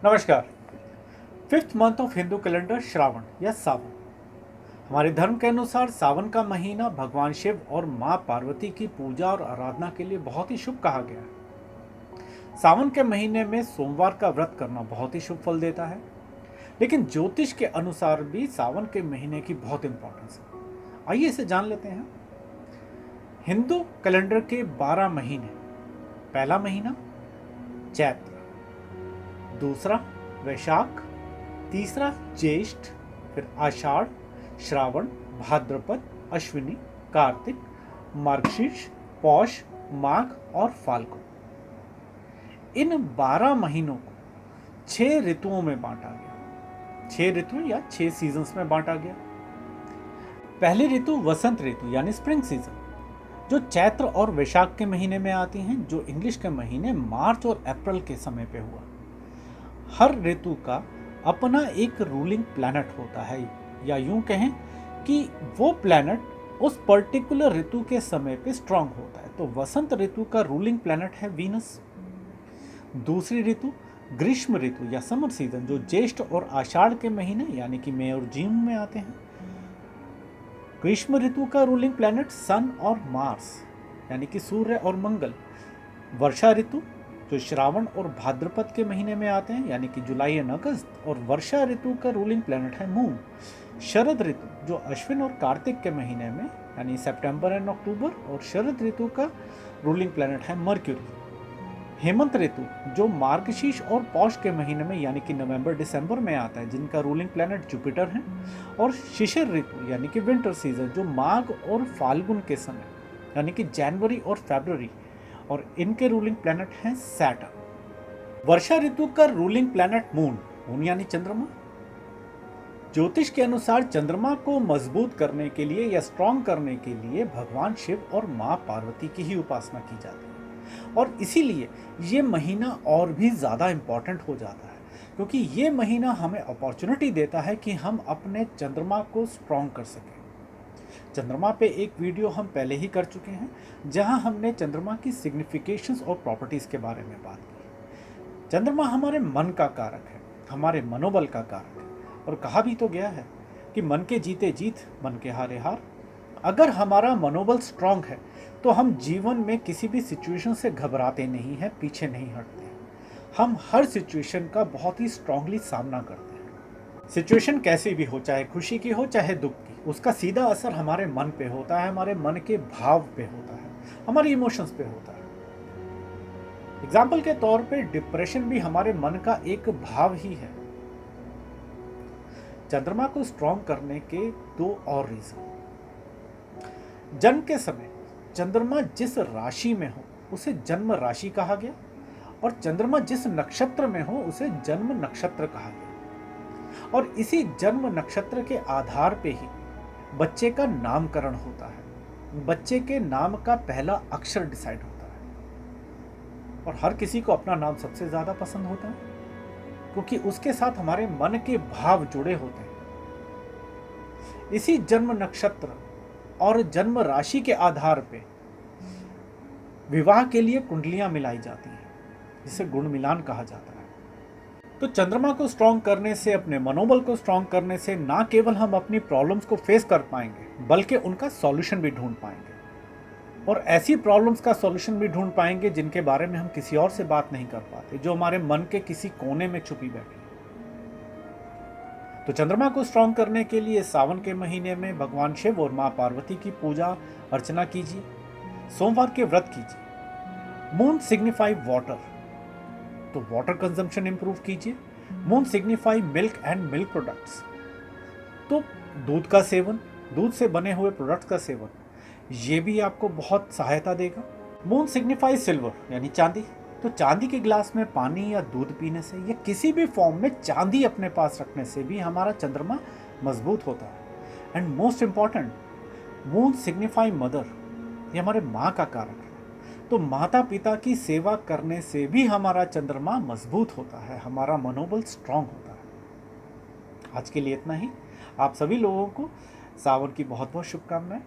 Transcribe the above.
नमस्कार। Fifth month of Hindu calendar Shravan या सावन। हमारे धर्म के अनुसार सावन का महीना भगवान शिव और मां पार्वती की पूजा और आराधना के लिए बहुत ही शुभ कहा गया है। सावन के महीने में सोमवार का व्रत करना बहुत ही शुभ फल देता है। लेकिन ज्योतिष के अनुसार भी सावन के महीने की बहुत इंपॉर्टेंस है। आइए इसे जान लेते हैं। हिंदू कैलेंडर के 12 महीने। पहला महीना चैत्र, दूसरा वैशाख, तीसरा ज्येष्ठ, फिर आषाढ़, श्रावण, भाद्रपद, अश्विनी, कार्तिक, मार्गशीर्ष, पौष, माघ और फाल्गुन। इन 12 महीनों को 6 ऋतुओं में बांटा गया। 6 ऋतु या 6 सीजन्स में बांटा गया। पहली ऋतु वसंत ऋतु यानी स्प्रिंग सीजन, जो चैत्र और वैशाख के महीने में आती हैं, जो इंग्लिश के महीने मार्च और अप्रैल के समय पे हुआ। हर ऋतु का अपना एक रूलिंग प्लैनेट होता है, या यूं कहें कि वो प्लैनेट उस पर्टिकुलर ऋतु के समय पे स्ट्रांग होता है। तो वसंत ऋतु का रूलिंग प्लैनेट है वीनस। दूसरी ऋतु ग्रीष्म ऋतु या समर सीजन, जो ज्येष्ठ और आषाढ़ के महीने यानी कि मई और जून में आते हैं। ग्रीष्म ऋतु का रूलिंग प्लैनेट सन और मार्स यानी कि सूर्य और मंगल। वर्षा ऋतु जो श्रावण और भाद्रपद के महीने में आते हैं यानी कि जुलाई एंड अगस्त, और वर्षा ऋतु का रूलिंग प्लैनेट है मून। शरद ऋतु जो अश्विन और कार्तिक के महीने में यानी सितंबर एंड अक्टूबर, और शरद ऋतु का रूलिंग प्लैनेट है मर्क्यूरी। हेमंत ऋतु जो मार्गशीर्ष और पौष के महीने में यानी कि नवंबर दिसंबर में आता है, जिनका रूलिंग प्लैनेट जुपिटर है। और शिशिर ऋतु यानी कि विंटर सीजन, जो माघ और फाल्गुन के समय यानी कि जनवरी और फरवरी, और इनके रूलिंग प्लैनेट हैं सैटर्न। वर्षा ऋतु का रूलिंग प्लैनेट मून यानी चंद्रमा। ज्योतिष के अनुसार चंद्रमा को मजबूत करने के लिए या स्ट्रांग करने के लिए भगवान शिव और मां पार्वती की ही उपासना की जाती है, और इसीलिए ये महीना और भी ज़्यादा इम्पॉर्टेंट हो जाता है, क्योंकि ये महीना हमें अपॉर्चुनिटी देता है कि हम अपने चंद्रमा को स्ट्रांग कर सकें। चंद्रमा पे एक वीडियो हम पहले ही कर चुके हैं, जहां हमने चंद्रमा की सिग्निफिकेशंस और प्रॉपर्टीज़ के बारे में बात की। चंद्रमा हमारे मन का कारक है, हमारे मनोबल का कारक है, और कहा भी तो गया है कि मन के जीते जीत, मन के हारे हार। अगर हमारा मनोबल स्ट्रांग है तो हम जीवन में किसी भी सिचुएशन से घबराते नहीं हैं, पीछे नहीं हटते हैं। हम हर सिचुएशन का बहुत ही स्ट्रांगली सामना करते हैं। सिचुएशन कैसी भी हो, चाहे खुशी की हो चाहे दुख की, उसका सीधा असर हमारे मन पे होता है, हमारे मन के भाव पे होता है, हमारे इमोशंस पे होता है। एग्जाम्पल के तौर पे डिप्रेशन भी हमारे मन का एक भाव ही है। चंद्रमा को स्ट्रांग करने के 2 और रीजन। जन्म के समय चंद्रमा जिस राशि में हो उसे जन्म राशि कहा गया, और चंद्रमा जिस नक्षत्र में हो उसे जन्म नक्षत्र कहा गया। और इसी जन्म नक्षत्र के आधार पे ही बच्चे का नामकरण होता है। बच्चे के नाम का पहला अक्षर डिसाइड होता है, और हर किसी को अपना नाम सबसे ज्यादा पसंद होता है, क्योंकि उसके साथ हमारे मन के भाव जुड़े होते हैं। इसी जन्म नक्षत्र और जन्म राशि के आधार पे विवाह के लिए कुंडलियां मिलाई जाती हैं, जिसे गुण मिलान कहा जाता है। तो चंद्रमा को स्ट्रांग करने से, अपने मनोबल को स्ट्रांग करने से ना केवल हम अपनी प्रॉब्लम्स को फेस कर पाएंगे, बल्कि उनका सॉल्यूशन भी ढूंढ पाएंगे, और ऐसी प्रॉब्लम्स का सॉल्यूशन भी ढूंढ पाएंगे जिनके बारे में हम किसी और से बात नहीं कर पाते, जो हमारे मन के किसी कोने में छुपी बैठी। तो चंद्रमा को स्ट्रांग करने के लिए सावन के महीने में भगवान शिव और मां पार्वती की पूजा अर्चना कीजिए। सोमवार के व्रत कीजिए। मून सिग्निफाई वाटर, तो वाटर कंजम्पशन इंप्रूव कीजिए। Moon signify milk and milk products, तो दूध का सेवन, दूध से बने हुए प्रोडक्ट्स का सेवन, ये भी आपको बहुत सहायता देगा। मून सिग्निफाई सिल्वर यानी चांदी, तो चांदी के गिलास में पानी या दूध पीने से, या किसी भी फॉर्म में चांदी अपने पास रखने से भी हमारा चंद्रमा मजबूत होता है। And most important, moon signify mother, ये हमारे माँ का कारक है, तो माता पिता की सेवा करने से भी हमारा चंद्रमा मजबूत होता है, हमारा मनोबल स्ट्रांग होता है। आज के लिए इतना ही। आप सभी लोगों को सावन की बहुत बहुत शुभकामनाएं।